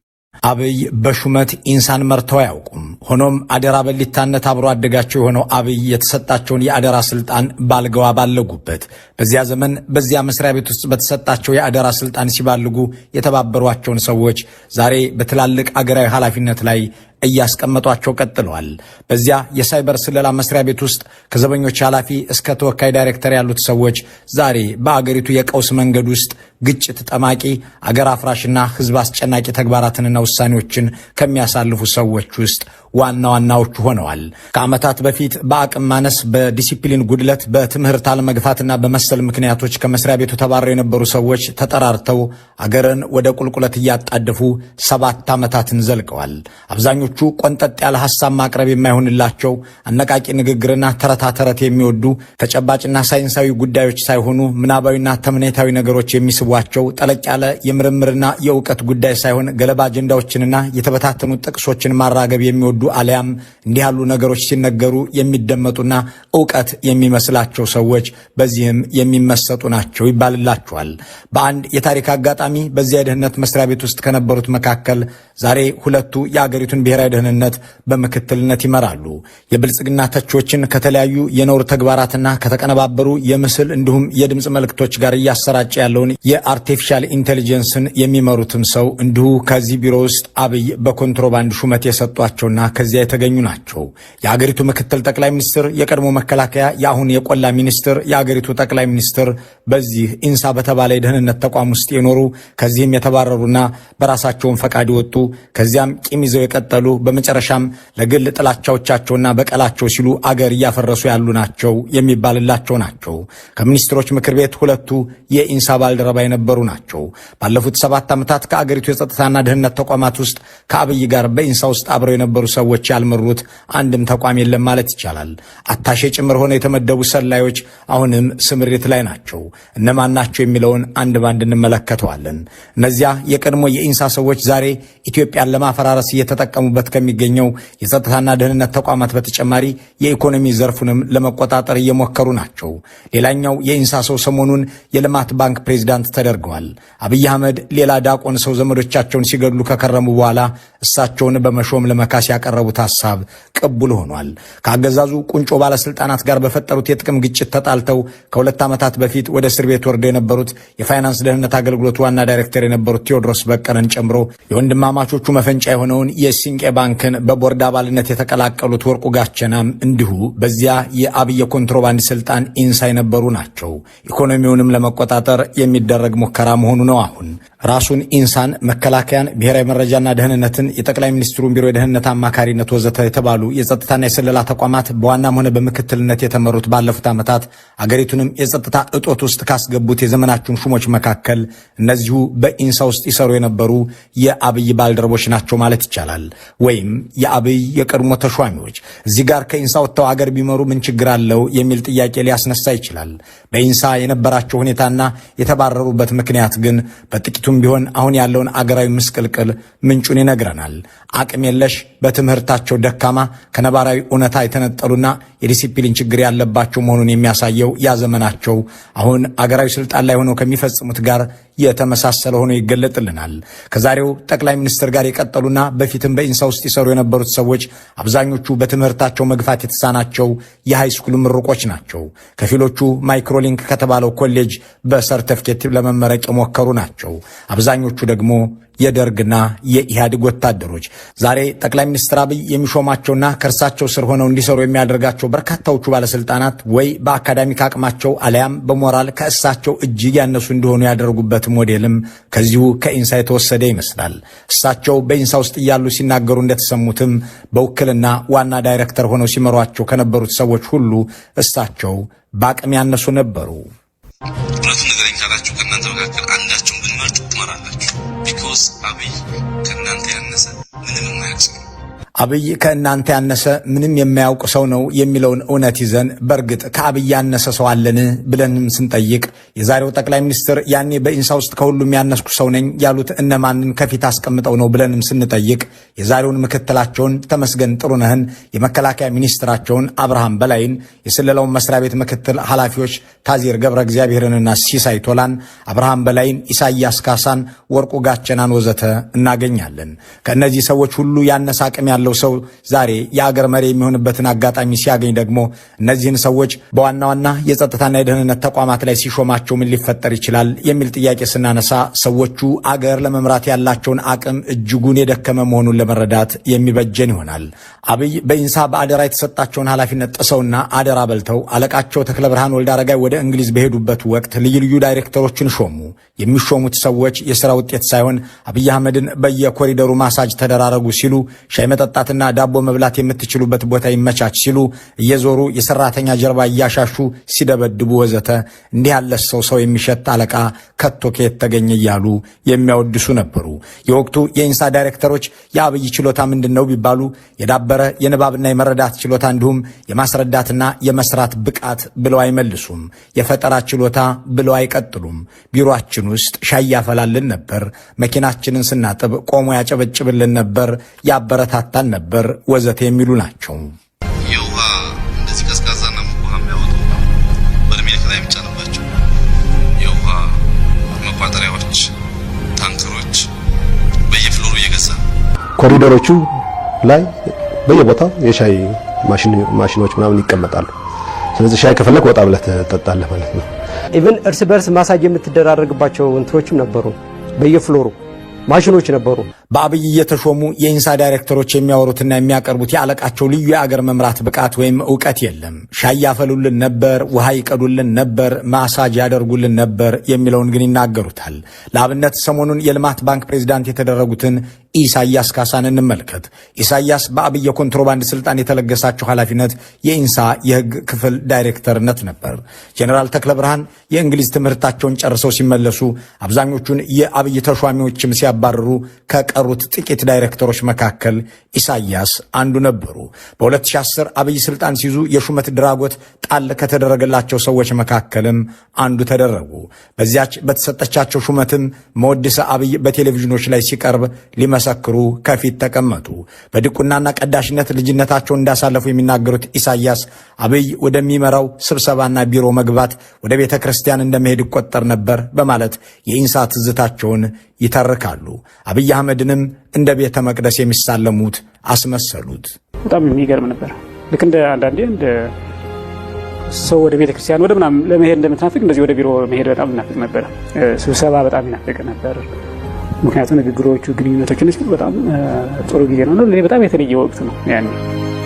አብይ በሹመት ኢንሳን መርተው አያውቁም። ሆኖም አደራ በሊታነት አብሮ አደጋቸው የሆነው አብይ የተሰጣቸውን የአደራ ስልጣን ባልገዋ ባለጉበት በዚያ ዘመን በዚያ መስሪያ ቤት ውስጥ በተሰጣቸው የአደራ ስልጣን ሲባልጉ የተባበሯቸውን ሰዎች ዛሬ በትላልቅ አገራዊ ኃላፊነት ላይ እያስቀመጧቸው ቀጥለዋል። በዚያ የሳይበር ስለላ መስሪያ ቤት ውስጥ ከዘበኞች ኃላፊ እስከ ተወካይ ዳይሬክተር ያሉት ሰዎች ዛሬ በአገሪቱ የቀውስ መንገድ ውስጥ ግጭት ጠማቂ፣ አገር አፍራሽና ህዝብ አስጨናቂ ተግባራትንና ውሳኔዎችን ከሚያሳልፉ ሰዎች ውስጥ ዋና ዋናዎቹ ሆነዋል። ከዓመታት በፊት በአቅም ማነስ፣ በዲሲፕሊን ጉድለት፣ በትምህርት አለመግፋትና በመሰል ምክንያቶች ከመስሪያ ቤቱ ተባረው የነበሩ ሰዎች ተጠራርተው አገርን ወደ ቁልቁለት እያጣደፉ 7 ዓመታትን ዘልቀዋል። አብዛኞቹ ቆንጠጥ ያለ ሐሳብ ማቅረብ የማይሆንላቸው፣ አነቃቂ ንግግርና ተረታተረት የሚወዱ፣ ተጨባጭና ሳይንሳዊ ጉዳዮች ሳይሆኑ ምናባዊና ተምኔታዊ ነገሮች የሚስቧቸው፣ ጠለቅ ያለ የምርምርና የእውቀት ጉዳይ ሳይሆን ገለባ አጀንዳዎችንና የተበታተኑ ጥቅሶችን ማራገብ የሚወዱ አሊያም እንዲህ ያሉ ነገሮች ሲነገሩ የሚደመጡና ዕውቀት የሚመስላቸው ሰዎች በዚህም የሚመሰጡ ናቸው ይባልላቸዋል። በአንድ የታሪክ አጋጣሚ በዚያ የደህንነት መስሪያ ቤት ውስጥ ከነበሩት መካከል ዛሬ ሁለቱ የአገሪቱን ብሔራዊ ደህንነት በምክትልነት ይመራሉ። የብልጽግና ተቾችን ከተለያዩ የነውር ተግባራትና ከተቀነባበሩ የምስል እንዲሁም የድምፅ መልእክቶች ጋር እያሰራጨ ያለውን የአርቲፊሻል ኢንቴሊጀንስን የሚመሩትም ሰው እንዲሁ ከዚህ ቢሮ ውስጥ አብይ በኮንትሮባንድ ሹመት የሰጧቸውና ከዚያ የተገኙ ናቸው። የአገሪቱ ምክትል ጠቅላይ ሚኒስትር፣ የቀድሞ መከላከያ፣ የአሁን የቆላ ሚኒስትር፣ የአገሪቱ ጠቅላይ ሚኒስትር በዚህ ኢንሳ በተባለ የደህንነት ተቋም ውስጥ የኖሩ ከዚህም የተባረሩና በራሳቸውን ፈቃድ የወጡ ከዚያም ቂም ይዘው የቀጠሉ በመጨረሻም ለግል ጥላቻዎቻቸውና በቀላቸው ሲሉ አገር እያፈረሱ ያሉ ናቸው የሚባልላቸው ናቸው። ከሚኒስትሮች ምክር ቤት ሁለቱ የኢንሳ ባልደረባ የነበሩ ናቸው። ባለፉት 7 ዓመታት ከአገሪቱ የጸጥታና ደህንነት ተቋማት ውስጥ ከአብይ ጋር በኢንሳ ውስጥ አብረው የነበሩ ሰዎች ያልመሩት አንድም ተቋም የለም ማለት ይቻላል። አታሼ ጭምር ሆነው የተመደቡ ሰላዮች አሁንም ስምሪት ላይ ናቸው። እነማን ናቸው የሚለውን አንድ ባንድ እንመለከተዋለን። እነዚያ የቀድሞ የኢንሳ ሰዎች ዛሬ ኢትዮጵያን ለማፈራረስ እየተጠቀሙበት ከሚገኘው የጸጥታና ደህንነት ተቋማት በተጨማሪ የኢኮኖሚ ዘርፉንም ለመቆጣጠር እየሞከሩ ናቸው። ሌላኛው የኢንሳ ሰው ሰሞኑን የልማት ባንክ ፕሬዝዳንት ተደርገዋል። አብይ አህመድ ሌላ ዳቆን ሰው ዘመዶቻቸውን ሲገድሉ ከከረሙ በኋላ እሳቸውን በመሾም ለመካስ ያቀረቡት ሐሳብ ቅቡል ሆኗል። ከአገዛዙ ቁንጮ ባለስልጣናት ጋር በፈጠሩት የጥቅም ግጭት ተጣልተው ከ2 ዓመታት በፊት ወደ እስር ቤት ወርደው የነበሩት የፋይናንስ ደህንነት አገልግሎት ዋና ዳይሬክተር የነበሩት ቴዎድሮስ በቀለን ጨምሮ የወንድማማቾቹ መፈንጫ የሆነውን የሲንቄ ስንቄ ባንክን በቦርድ አባልነት የተቀላቀሉት ወርቁ ጋቸናም እንዲሁ በዚያ የአብይ ኮንትሮባንድ ስልጣን ኢንሳ የነበሩ ናቸው። ኢኮኖሚውንም ለመቆጣጠር የሚደረግ ሙከራ መሆኑ ነው። አሁን ራሱን ኢንሳን፣ መከላከያን፣ ብሔራዊ መረጃና ደህንነትን፣ የጠቅላይ ሚኒስትሩን ቢሮ የደህንነት አማካሪነት ወዘተ የተባሉ የጸጥታና የስለላ ተቋማት በዋናም ሆነ በምክትልነት የተመሩት ባለፉት ዓመታት አገሪቱንም የጸጥታ እጦት ውስጥ ካስገቡት የዘመናችን ሹሞች መካከል እነዚሁ በኢንሳ ውስጥ ይሰሩ የነበሩ የአብይ ባልደረቦች ናቸው ማለት ይቻላል። ወይም የአብይ የቀድሞ ተሿሚዎች። እዚህ ጋር ከኢንሳ ወጥተው አገር ቢመሩ ምን ችግር አለው የሚል ጥያቄ ሊያስነሳ ይችላል። በኢንሳ የነበራቸው ሁኔታና የተባረሩበት ምክንያት ግን በጥቂቱም ቢሆን አሁን ያለውን አገራዊ ምስቅልቅል ምንጩን ይነግረናል። አቅም የለሽ፣ በትምህርታቸው ደካማ፣ ከነባራዊ እውነታ የተነጠሉና የዲሲፕሊን ችግር ያለባቸው መሆኑን የሚያሳየው ያ ዘመናቸው አሁን አገራዊ ስልጣን ላይ ሆነው ከሚፈጽሙት ጋር የተመሳሰለ ሆኖ ይገለጥልናል። ከዛሬው ጠቅላይ ሚኒስትር ጋር የቀጠሉና በፊትም በኢንሳ ውስጥ ይሰሩ የነበሩት ሰዎች አብዛኞቹ በትምህርታቸው መግፋት የተሳናቸው የሃይስኩል ምሩቆች ናቸው። ከፊሎቹ ማይክሮሊንክ ከተባለው ኮሌጅ በሰርተፍኬት ለመመረቅ የሞከሩ ናቸው። አብዛኞቹ ደግሞ የደርግና የኢህአዴግ ወታደሮች። ዛሬ ጠቅላይ ሚኒስትር አብይ የሚሾማቸውና ከእርሳቸው ስር ሆነው እንዲሰሩ የሚያደርጋቸው በርካታዎቹ ባለስልጣናት ወይ በአካዳሚክ አቅማቸው አለያም በሞራል ከእሳቸው እጅግ ያነሱ እንዲሆኑ ያደርጉበት ሞዴልም ከዚሁ ከኢንሳ የተወሰደ ይመስላል። እሳቸው በኢንሳ ውስጥ እያሉ ሲናገሩ እንደተሰሙትም በውክልና ዋና ዳይሬክተር ሆነው ሲመሯቸው ከነበሩት ሰዎች ሁሉ እሳቸው በአቅም ያነሱ ነበሩ። እውነቱን ንገረኝ ካላችሁ ከእናንተ መካከል አንዳችሁን ብንመርጡ ትመራላችሁ። ቢኮዝ አብይ ከእናንተ ያነሰ ምንም የማያውቅ ሰው ነው። አብይ ከእናንተ ያነሰ ምንም የማያውቅ ሰው ነው የሚለውን እውነት ይዘን በእርግጥ ከአብይ ያነሰ ሰው አለን ብለንም ስንጠይቅ የዛሬው ጠቅላይ ሚኒስትር ያኔ በኢንሳ ውስጥ ከሁሉም ያነስኩ ሰው ነኝ ያሉት እነማንን ከፊት አስቀምጠው ነው ብለንም ስንጠይቅ የዛሬውን ምክትላቸውን ተመስገን ጥሩነህን፣ የመከላከያ ሚኒስትራቸውን አብርሃም በላይን፣ የስለላውን መስሪያ ቤት ምክትል ኃላፊዎች ታዚር ገብረ እግዚአብሔርንና ሲሳይ ቶላን፣ አብርሃም በላይን፣ ኢሳያስ ካሳን፣ ወርቁ ጋቸናን ወዘተ እናገኛለን። ከእነዚህ ሰዎች ሁሉ ያነሰ አቅም ያለው ሰው ዛሬ የአገር መሪ የሚሆንበትን አጋጣሚ ሲያገኝ ደግሞ እነዚህን ሰዎች በዋና ዋና የጸጥታና የደህንነት ተቋማት ላይ ሲሾማቸው ምን ሊፈጠር ይችላል የሚል ጥያቄ ስናነሳ ሰዎቹ አገር ለመምራት ያላቸውን አቅም እጅጉን የደከመ መሆኑን ለመረዳት የሚበጀን ይሆናል። አብይ በኢንሳ በአደራ የተሰጣቸውን ኃላፊነት ጥሰውና አደራ በልተው አለቃቸው ተክለ ብርሃን ወልደ አረጋይ ወደ እንግሊዝ በሄዱበት ወቅት ልዩ ልዩ ዳይሬክተሮችን ሾሙ። የሚሾሙት ሰዎች የሥራ ውጤት ሳይሆን አብይ አህመድን በየኮሪደሩ ማሳጅ ተደራረጉ ሲሉ፣ ሻይ መጠጣትና ዳቦ መብላት የምትችሉበት ቦታ ይመቻች ሲሉ፣ እየዞሩ የሰራተኛ ጀርባ እያሻሹ ሲደበድቡ ወዘተ እንዲህ ያለ ሰው የሚሸት አለቃ ከቶ ከየት ተገኘ እያሉ የሚያወድሱ ነበሩ። የወቅቱ የኢንሳ ዳይሬክተሮች የአብይ ችሎታ ምንድነው ቢባሉ የዳበረ የንባብና የመረዳት ችሎታ እንዲሁም የማስረዳትና የመስራት ብቃት ብለው አይመልሱም። የፈጠራ ችሎታ ብለው አይቀጥሉም። ቢሮአችን ውስጥ ሻይ ያፈላልን ነበር፣ መኪናችንን ስናጥብ ቆሞ ያጨበጭብልን ነበር፣ ያበረታታን ነበር ወዘተ የሚሉ ናቸው። የውሃ እንደዚህ ቀዝቃዛና ሙቅ ውሃ የሚያወጡ በርሜል ከላይ የሚጫንባቸው የውሃ መቋጠሪያዎች፣ ታንከሮች በየፍሎሩ እየገዛ ኮሪደሮቹ ላይ በየቦታው የሻይ ማሽኖች ምናምን ይቀመጣሉ። ስለዚህ ሻይ ከፈለክ ወጣ ብለህ ትጠጣለህ ማለት ነው። ኢቭን እርስ በርስ ማሳጅ የምትደራረግባቸው እንትሮችም ነበሩ፣ በየፍሎሩ ማሽኖች ነበሩ። በአብይ እየተሾሙ የኢንሳ ዳይሬክተሮች የሚያወሩትና የሚያቀርቡት የአለቃቸው ልዩ የአገር መምራት ብቃት ወይም ዕውቀት የለም። ሻይ ያፈሉልን ነበር፣ ውሃ ይቀዱልን ነበር፣ ማሳጅ ያደርጉልን ነበር የሚለውን ግን ይናገሩታል። ለአብነት ሰሞኑን የልማት ባንክ ፕሬዝዳንት የተደረጉትን ኢሳያስ ካሳን እንመልከት። ኢሳያስ በአብይ የኮንትሮባንድ ስልጣን የተለገሳቸው ኃላፊነት የኢንሳ የሕግ ክፍል ዳይሬክተርነት ነበር። ጀነራል ተክለ ብርሃን የእንግሊዝ ትምህርታቸውን ጨርሰው ሲመለሱ አብዛኞቹን የአብይ ተሿሚዎችም ሲያባርሩ ከቀሩት ጥቂት ዳይሬክተሮች መካከል ኢሳያስ አንዱ ነበሩ። በ2010 አብይ ስልጣን ሲይዙ የሹመት ድራጎት ጣል ከተደረገላቸው ሰዎች መካከልም አንዱ ተደረጉ። በዚያች በተሰጠቻቸው ሹመትም መወድሰ አብይ በቴሌቪዥኖች ላይ ሲቀርብ ሊመሰክሩ ከፊት ተቀመጡ። በድቁናና ቀዳሽነት ልጅነታቸውን እንዳሳለፉ የሚናገሩት ኢሳያስ አብይ ወደሚመራው ስብሰባና ቢሮ መግባት ወደ ቤተ ክርስቲያን እንደመሄድ ይቆጠር ነበር በማለት የኢንሳ ትዝታቸውን ይተርካሉ። አብይ አህመድንም እንደ ቤተ መቅደስ የሚሳለሙት አስመሰሉት። በጣም የሚገርም ነበር። ልክ እንደ አንዳንዴ እንደ ሰው ወደ ቤተ ክርስቲያን ወደ ምናምን ለመሄድ እንደምትናፍቅ እንደዚህ ወደ ቢሮ መሄድ በጣም ይናፍቅ ነበር። ስብሰባ በጣም ይናፍቅ ነበር። ምክንያቱም ንግግሮቹ፣ ግንኙነቶችን እስኪ በጣም ጥሩ ጊዜ ነው። ለኔ በጣም የተለየ ወቅት ነው ያኔ።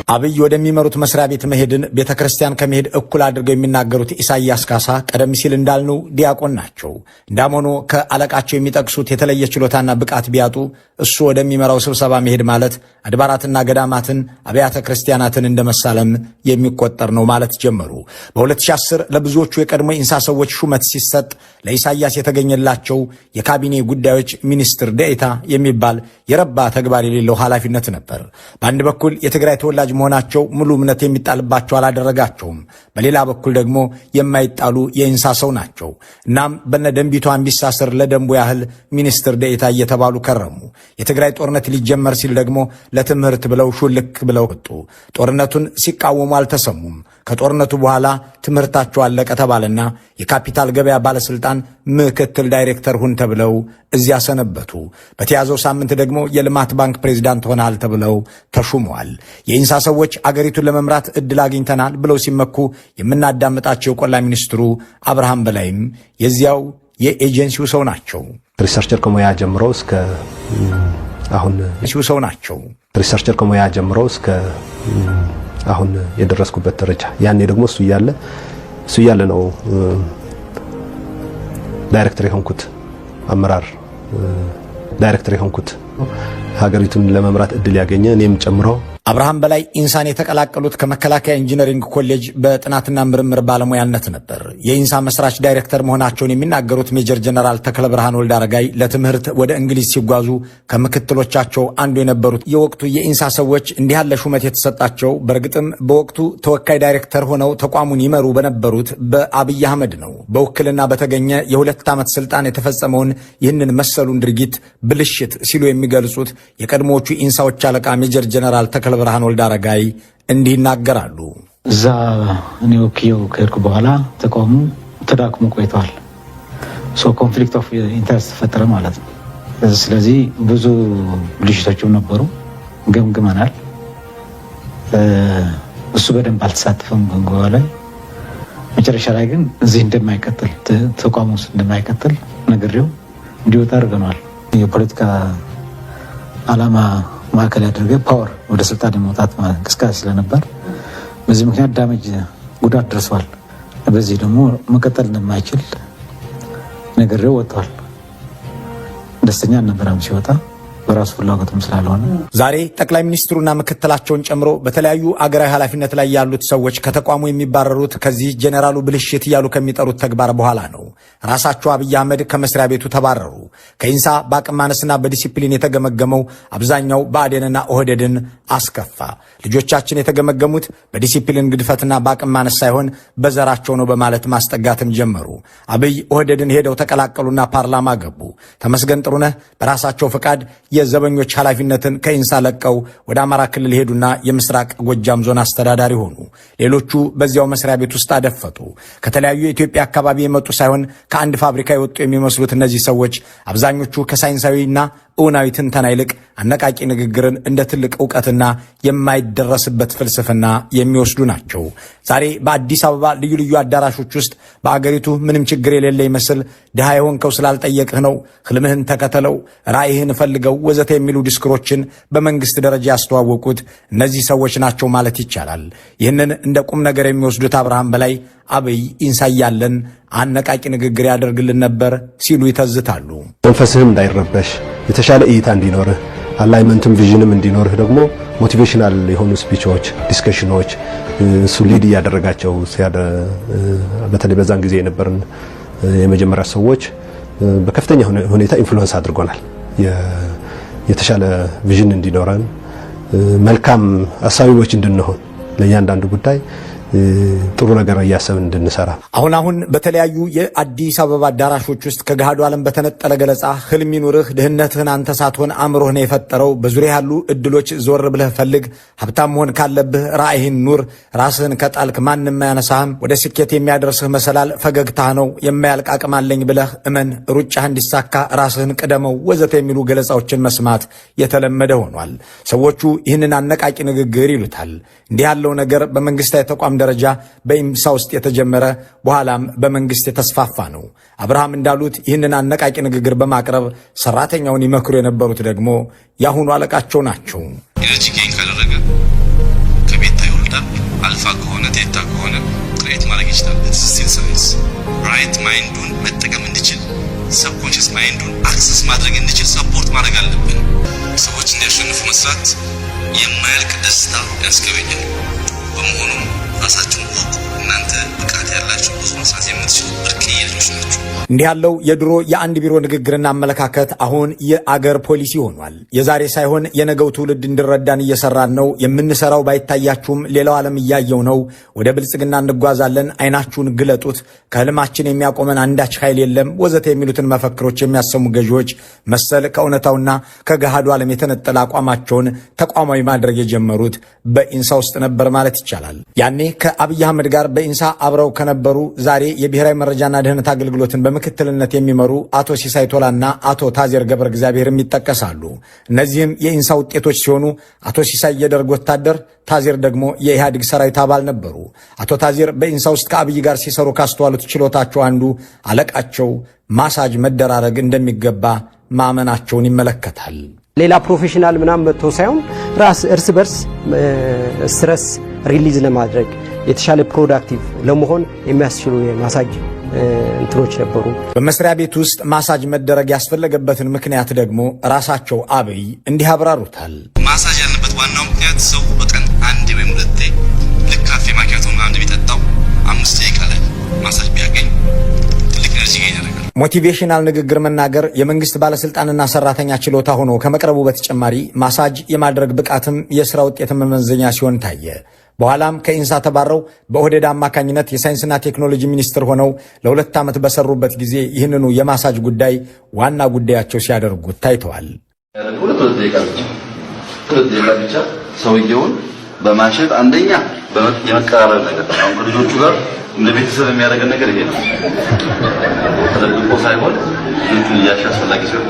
አብይ ወደሚመሩት መስሪያ ቤት መሄድን ቤተ ክርስቲያን ከመሄድ እኩል አድርገው የሚናገሩት ኢሳያስ ካሳ ቀደም ሲል እንዳልነው ዲያቆን ናቸው። እንዳም ሆኖ ከአለቃቸው የሚጠቅሱት የተለየ ችሎታና ብቃት ቢያጡ እሱ ወደሚመራው ስብሰባ መሄድ ማለት አድባራትና ገዳማትን አብያተ ክርስቲያናትን እንደመሳለም የሚቆጠር ነው ማለት ጀመሩ። በ2010 ለብዙዎቹ የቀድሞ ኢንሳ ሰዎች ሹመት ሲሰጥ ለኢሳያስ የተገኘላቸው የካቢኔ ጉዳዮች ሚኒስትር ዴኤታ የሚባል የረባ ተግባር የሌለው ኃላፊነት ነበር። በአንድ በኩል የትግራይ ተወላጅ መሆናቸው ሙሉ እምነት የሚጣልባቸው አላደረጋቸውም። በሌላ በኩል ደግሞ የማይጣሉ የኢንሳ ሰው ናቸው። እናም በነ ደንቢቱ አንቢሳ ስር ለደንቡ ያህል ሚኒስትር ዴኤታ እየተባሉ ከረሙ። የትግራይ ጦርነት ሊጀመር ሲል ደግሞ ለትምህርት ብለው ሹልክ ብለው ወጡ። ጦርነቱን ሲቃወሙ አልተሰሙም። ከጦርነቱ በኋላ ትምህርታቸው አለቀ ተባለና የካፒታል ገበያ ባለስልጣን ምክትል ዳይሬክተር ሁን ተብለው እዚያ ሰነበቱ። በተያዘው ሳምንት ደግሞ የልማት ባንክ ፕሬዝዳንት ሆናል ተብለው ተሹመዋል። የኢንሳ ሰዎች አገሪቱን ለመምራት እድል አግኝተናል ብለው ሲመኩ የምናዳምጣቸው የቆላ ሚኒስትሩ አብርሃም በላይም የዚያው የኤጀንሲው ሰው ናቸው። ሪሰርቸር ከሙያ ጀምሮ እስከ አሁን ሰው ናቸው። ሪሰርቸር ከሙያ ጀምሮ እስከ አሁን የደረስኩበት ደረጃ ያኔ ደግሞ እሱ እያለ ነው ዳይሬክተር የሆንኩት አመራር ዳይሬክተር የሆንኩት ሀገሪቱን ለመምራት እድል ያገኘ እኔም ጨምሮ። አብርሃም በላይ ኢንሳን የተቀላቀሉት ከመከላከያ ኢንጂነሪንግ ኮሌጅ በጥናትና ምርምር ባለሙያነት ነበር። የኢንሳ መስራች ዳይሬክተር መሆናቸውን የሚናገሩት ሜጀር ጀነራል ተክለ ብርሃን ወልድ አረጋይ ለትምህርት ወደ እንግሊዝ ሲጓዙ ከምክትሎቻቸው አንዱ የነበሩት የወቅቱ የኢንሳ ሰዎች እንዲህ ያለ ሹመት የተሰጣቸው በእርግጥም በወቅቱ ተወካይ ዳይሬክተር ሆነው ተቋሙን ይመሩ በነበሩት በአብይ አህመድ ነው። በውክልና በተገኘ የ2 ዓመት ስልጣን የተፈጸመውን ይህንን መሰሉን ድርጊት ብልሽት ሲሉ የሚገልጹት የቀድሞዎቹ ኢንሳዎች አለቃ ሜጀር ጀነራል ተክለ ብርሃን ወልድ አረጋይ እንዲህ ይናገራሉ። እዛ እኔ ወክየው ከሄድኩ በኋላ ተቋሙ ተዳክሞ ቆይቷል። ኮንፍሊክት ኦፍ ኢንተረስት ተፈጠረ ማለት ነው። ስለዚህ ብዙ ብልሽቶችም ነበሩ፣ ገምግመናል። እሱ በደንብ አልተሳተፈም በንጎባ ላይ። መጨረሻ ላይ ግን እዚህ እንደማይቀጥል ተቋሙ እንደማይቀጥል ነግሬው እንዲወጣ አድርገናል። የፖለቲካ ዓላማ ማዕከል ያደረገ ፓወር ወደ ስልጣን የመውጣት እንቅስቃሴ ስለነበር በዚህ ምክንያት ዳሜጅ ጉዳት ደርሰዋል። በዚህ ደግሞ መቀጠል እንደማይችል ነግሬው ወጥቷል። ደስተኛ አልነበረም ሲወጣ፣ በራሱ ፍላጎትም ስላልሆነ። ዛሬ ጠቅላይ ሚኒስትሩና ምክትላቸውን ጨምሮ በተለያዩ አገራዊ ኃላፊነት ላይ ያሉት ሰዎች ከተቋሙ የሚባረሩት ከዚህ ጄኔራሉ ብልሽት እያሉ ከሚጠሩት ተግባር በኋላ ነው። ራሳቸው አብይ አህመድ ከመስሪያ ቤቱ ተባረሩ። ከኢንሳ በአቅም ማነስና በዲሲፕሊን የተገመገመው አብዛኛው ብአዴንና ኦህዴድን አስከፋ። ልጆቻችን የተገመገሙት በዲሲፕሊን ግድፈትና በአቅም ማነስ ሳይሆን በዘራቸው ነው በማለት ማስጠጋትም ጀመሩ። አብይ ኦህዴድን ሄደው ተቀላቀሉና ፓርላማ ገቡ። ተመስገን ጥሩነህ በራሳቸው ፈቃድ የዘበኞች ኃላፊነትን ከኢንሳ ለቀው ወደ አማራ ክልል ሄዱና የምስራቅ ጎጃም ዞን አስተዳዳሪ ሆኑ። ሌሎቹ በዚያው መስሪያ ቤት ውስጥ አደፈጡ። ከተለያዩ የኢትዮጵያ አካባቢ የመጡ ሳይሆን ከአንድ ፋብሪካ የወጡ የሚመስሉት እነዚህ ሰዎች አብዛኞቹ ከሳይንሳዊና እውናዊ ትንተና ይልቅ አነቃቂ ንግግርን እንደ ትልቅ ዕውቀትና የማይደረስበት ፍልስፍና የሚወስዱ ናቸው። ዛሬ በአዲስ አበባ ልዩ ልዩ አዳራሾች ውስጥ በአገሪቱ ምንም ችግር የሌለ ይመስል ድሃ የሆንከው ስላልጠየቅህ ነው፣ ህልምህን ተከተለው፣ ራእይህን ፈልገው ወዘተ የሚሉ ዲስክሮችን በመንግስት ደረጃ ያስተዋወቁት እነዚህ ሰዎች ናቸው ማለት ይቻላል። ይህንን እንደ ቁም ነገር የሚወስዱት አብርሃም በላይ አብይ ኢንሳ ያለን አነቃቂ ንግግር ያደርግልን ነበር ሲሉ ይተዝታሉ። መንፈስህም እንዳይረበሽ የተሻለ እይታ እንዲኖርህ አላይመንትም ቪዥንም እንዲኖርህ ደግሞ ሞቲቬሽናል የሆኑ ስፒቾች፣ ዲስከሽኖች እሱ ሊድ እያደረጋቸው በተለይ በዛን ጊዜ የነበርን የመጀመሪያ ሰዎች በከፍተኛ ሁኔታ ኢንፍሉዌንስ አድርጎናል። የተሻለ ቪዥን እንዲኖረን መልካም አሳቢዎች እንድንሆን ለእያንዳንዱ ጉዳይ ጥሩ ነገር እያሰብን እንድንሰራ አሁን በተለያዩ የአዲስ አበባ አዳራሾች ውስጥ ከገሃዱ ዓለም በተነጠለ ገለጻ ህልም ይኑርህ፣ ድህነትህን አንተ ሳትሆን አእምሮህ ነው የፈጠረው፣ በዙሪያ ያሉ እድሎች ዞር ብለህ ፈልግ፣ ሀብታም መሆን ካለብህ ራእይህን ኑር፣ ራስህን ከጣልክ ማንም አያነሳህም፣ ወደ ስኬት የሚያደርስህ መሰላል ፈገግታህ ነው፣ የማያልቅ አቅም አለኝ ብለህ እመን፣ ሩጫህ እንዲሳካ ራስህን ቅደመው ወዘተ የሚሉ ገለጻዎችን መስማት የተለመደ ሆኗል። ሰዎቹ ይህንን አነቃቂ ንግግር ይሉታል። እንዲህ ያለው ነገር በመንግስታዊ ተቋም ደረጃ በኢንሳ ውስጥ የተጀመረ በኋላም በመንግስት የተስፋፋ ነው። አብርሃም እንዳሉት ይህንን አነቃቂ ንግግር በማቅረብ ሰራተኛውን ይመክሩ የነበሩት ደግሞ የአሁኑ አለቃቸው ናቸው። ኢነርጂ ጌን ካደረገ ከቤታ ይወርዳል። አልፋ ከሆነ ቴታ ከሆነ ክሬት ማድረግ ይችላል። ስቲል ሳይንስ ራይት ማይንዱን መጠቀም እንዲችል ሰብኮንሽስ ማይንዱን አክሰስ ማድረግ እንዲችል ሰፖርት ማድረግ አለብን። ሰዎች እንዲያሸንፉ መስራት የማያልቅ ደስታ ያስገበኛል። በመሆኑም ራሳችሁን ወቁ። እናንተ ብቃት ያላችሁ ብዙ መስራት የምትችሉ ብርቅዬ ልጆች ናችሁ። እንዲህ ያለው የድሮ የአንድ ቢሮ ንግግርና አመለካከት አሁን የአገር ፖሊሲ ሆኗል። የዛሬ ሳይሆን የነገው ትውልድ እንዲረዳን እየሰራን ነው። የምንሰራው ባይታያችሁም ሌላው ዓለም እያየው ነው። ወደ ብልጽግና እንጓዛለን፣ አይናችሁን ግለጡት፣ ከህልማችን የሚያቆመን አንዳች ኃይል የለም ወዘተ የሚሉትን መፈክሮች የሚያሰሙ ገዢዎች መሰል ከእውነታውና ከገሃዱ ዓለም የተነጠለ አቋማቸውን ተቋማዊ ማድረግ የጀመሩት በኢንሳ ውስጥ ነበር ማለት ይቻላል። ያኔ ከአብይ አህመድ ጋር በኢንሳ አብረው ከነበሩ ዛሬ የብሔራዊ መረጃና ደህንነት አገልግሎትን በምክትልነት የሚመሩ አቶ ሲሳይ ቶላና አቶ ታዜር ገብረ እግዚአብሔርም ይጠቀሳሉ። እነዚህም የኢንሳ ውጤቶች ሲሆኑ አቶ ሲሳይ የደርግ ወታደር፣ ታዜር ደግሞ የኢህአዴግ ሰራዊት አባል ነበሩ። አቶ ታዜር በኢንሳ ውስጥ ከአብይ ጋር ሲሰሩ ካስተዋሉት ችሎታቸው አንዱ አለቃቸው ማሳጅ መደራረግ እንደሚገባ ማመናቸውን ይመለከታል። ሌላ ፕሮፌሽናል ምናምን መጥቶ ሳይሆን ራስ እርስ በርስ ስትረስ ሪሊዝ ለማድረግ የተሻለ ፕሮዳክቲቭ ለመሆን የሚያስችሉ የማሳጅ እንትሮች ነበሩ። በመስሪያ ቤት ውስጥ ማሳጅ መደረግ ያስፈለገበትን ምክንያት ደግሞ ራሳቸው አብይ እንዲህ አብራሩታል። ማሳጅ ያለበት ዋናው ምክንያት ሰው በቀን አንድ ወይም ሁለቴ ልክ ካፌ ማኪያቶ አንድ ቢጠጣው 5 ደቂቃ ላይ ማሳጅ ቢያገኝ ትልቅ ኤነርጂ ያደርጋል። ሞቲቬሽናል ንግግር መናገር የመንግስት ባለስልጣንና ሰራተኛ ችሎታ ሆኖ ከመቅረቡ በተጨማሪ ማሳጅ የማድረግ ብቃትም የሥራ ውጤት መመዘኛ ሲሆን ታየ። በኋላም ከኢንሳ ተባረው በኦህዴድ አማካኝነት የሳይንስና ቴክኖሎጂ ሚኒስትር ሆነው ለ2 ዓመት በሰሩበት ጊዜ ይህንኑ የማሳጅ ጉዳይ ዋና ጉዳያቸው ሲያደርጉት ታይተዋል። ሁለት ደቂቃ ብቻ ሰውየውን በማሸት አንደኛ የመቀራረብ ነገር አሁን ከልጆቹ ጋር እንደ ቤተሰብ የሚያደርገን ነገር ይሄ ነው። ተደብቆ ሳይሆን ልጆቹን እያሻ አስፈላጊ ሲሆን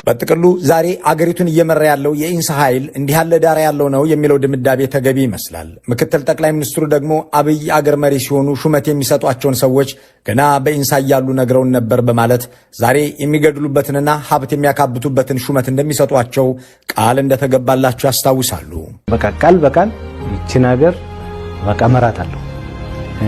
በጥቅሉ ዛሬ አገሪቱን እየመራ ያለው የኢንሳ ኃይል እንዲህ ያለ ዳራ ያለው ነው የሚለው ድምዳቤ ተገቢ ይመስላል። ምክትል ጠቅላይ ሚኒስትሩ ደግሞ አብይ አገር መሪ ሲሆኑ ሹመት የሚሰጧቸውን ሰዎች ገና በኢንሳ እያሉ ነግረውን ነበር በማለት ዛሬ የሚገድሉበትንና ሀብት የሚያካብቱበትን ሹመት እንደሚሰጧቸው ቃል እንደተገባላቸው ያስታውሳሉ። በቃ ቃል በቃል ይችን ሀገር በቃ መራታለሁ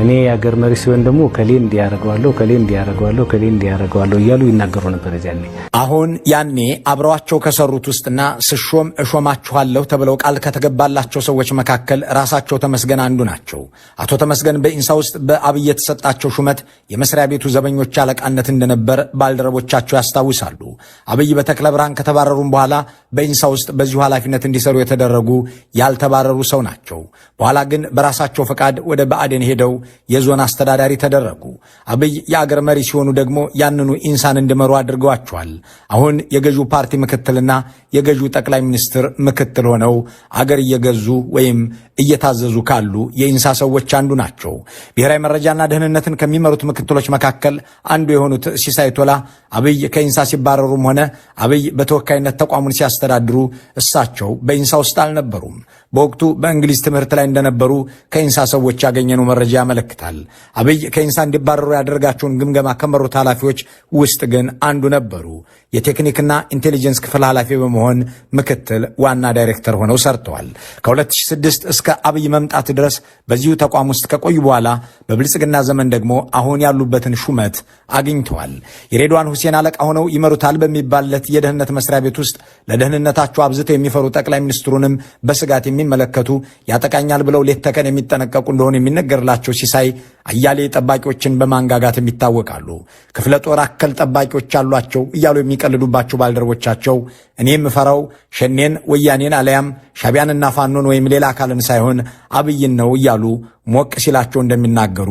እኔ የአገር መሪ ሲሆን ደግሞ ከሌ እንዲያረጋዋለሁ ከሌ እንዲያረጋዋለሁ ከሌ እንዲያረጋዋለሁ እያሉ ይናገሩ ነበር። ያኔ አሁን ያኔ አብረዋቸው ከሰሩት ውስጥና ስሾም እሾማችኋለሁ ተብለው ቃል ከተገባላቸው ሰዎች መካከል ራሳቸው ተመስገን አንዱ ናቸው። አቶ ተመስገን በኢንሳ ውስጥ በአብይ የተሰጣቸው ሹመት የመስሪያ ቤቱ ዘበኞች አለቃነት እንደነበር ባልደረቦቻቸው ያስታውሳሉ። አብይ በተክለ ብርሃን ከተባረሩም በኋላ በኢንሳ ውስጥ በዚሁ ኃላፊነት እንዲሰሩ የተደረጉ ያልተባረሩ ሰው ናቸው። በኋላ ግን በራሳቸው ፈቃድ ወደ ብአዴን ሄደው የዞን አስተዳዳሪ ተደረጉ። አብይ የአገር መሪ ሲሆኑ ደግሞ ያንኑ ኢንሳን እንዲመሩ አድርገዋቸዋል። አሁን የገዢው ፓርቲ ምክትልና የገዢው ጠቅላይ ሚኒስትር ምክትል ሆነው አገር እየገዙ ወይም እየታዘዙ ካሉ የኢንሳ ሰዎች አንዱ ናቸው። ብሔራዊ መረጃና ደህንነትን ከሚመሩት ምክትሎች መካከል አንዱ የሆኑት ሲሳይ ቶላ አብይ ከኢንሳ ሲባረሩም ሆነ አብይ በተወካይነት ተቋሙን ሲያስተዳድሩ እሳቸው በኢንሳ ውስጥ አልነበሩም። በወቅቱ በእንግሊዝ ትምህርት ላይ እንደነበሩ ከኢንሳ ሰዎች ያገኘነው መረጃ ያመለክታል። አብይ ከኢንሳ እንዲባረሩ ያደረጋቸውን ግምገማ ከመሩት ኃላፊዎች ውስጥ ግን አንዱ ነበሩ። የቴክኒክና ኢንቴሊጀንስ ክፍል ኃላፊ በመሆን ምክትል ዋና ዳይሬክተር ሆነው ሰርተዋል። ከ2006 እስከ አብይ መምጣት ድረስ በዚሁ ተቋም ውስጥ ከቆዩ በኋላ በብልጽግና ዘመን ደግሞ አሁን ያሉበትን ሹመት አግኝተዋል። የሬድዋን ሁሴን አለቃ ሆነው ይመሩታል በሚባልለት የደህንነት መስሪያ ቤት ውስጥ ለደህንነታቸው አብዝተው የሚፈሩ ጠቅላይ ሚኒስትሩንም በስጋት የሚመለከቱ ያጠቃኛል ብለው ሌት ተቀን የሚጠነቀቁ እንደሆኑ የሚነገርላቸው ሲሳይ አያሌ ጠባቂዎችን በማንጋጋትም ይታወቃሉ። ክፍለ ጦር አከል ጠባቂዎች አሏቸው እያሉ የሚቀልዱባቸው ባልደረቦቻቸው እኔ የምፈራው ሸኔን፣ ወያኔን አለያም ሻቢያንና ፋኖን ወይም ሌላ አካልን ሳይሆን አብይን ነው እያሉ ሞቅ ሲላቸው እንደሚናገሩ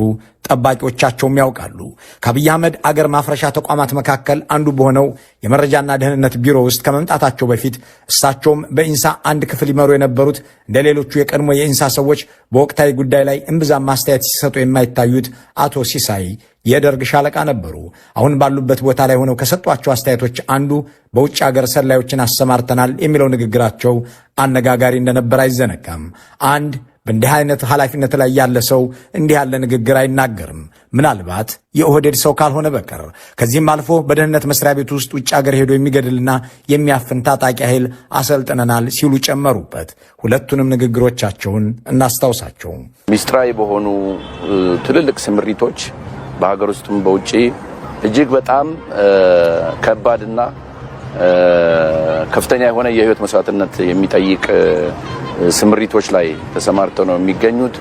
ጠባቂዎቻቸውም ያውቃሉ። ከአብይ አህመድ አገር ማፍረሻ ተቋማት መካከል አንዱ በሆነው የመረጃና ደህንነት ቢሮ ውስጥ ከመምጣታቸው በፊት እሳቸውም በኢንሳ አንድ ክፍል ይመሩ የነበሩት እንደ ሌሎቹ የቀድሞ የኢንሳ ሰዎች በወቅታዊ ጉዳይ ላይ እምብዛም ማስተያየት ሲሰጡ የማይታዩት አቶ ሲሳይ የደርግ ሻለቃ ነበሩ። አሁን ባሉበት ቦታ ላይ ሆነው ከሰጧቸው አስተያየቶች አንዱ በውጭ ሀገር ሰላዮችን አሰማርተናል የሚለው ንግግራቸው አነጋጋሪ እንደነበር አይዘነጋም። አንድ በእንዲህ አይነት ኃላፊነት ላይ ያለ ሰው እንዲህ ያለ ንግግር አይናገርም፣ ምናልባት የኦህዴድ ሰው ካልሆነ በቀር። ከዚህም አልፎ በደህንነት መስሪያ ቤት ውስጥ ውጭ ሀገር ሄዶ የሚገድልና የሚያፍን ታጣቂ ኃይል አሰልጥነናል ሲሉ ጨመሩበት። ሁለቱንም ንግግሮቻቸውን እናስታውሳቸው። ሚስጥራዊ በሆኑ ትልልቅ ስምሪቶች በሀገር ውስጥም በውጪ እጅግ በጣም ከባድና ከፍተኛ የሆነ የህይወት መስዋዕትነት የሚጠይቅ ስምሪቶች ላይ ተሰማርተው ነው የሚገኙት።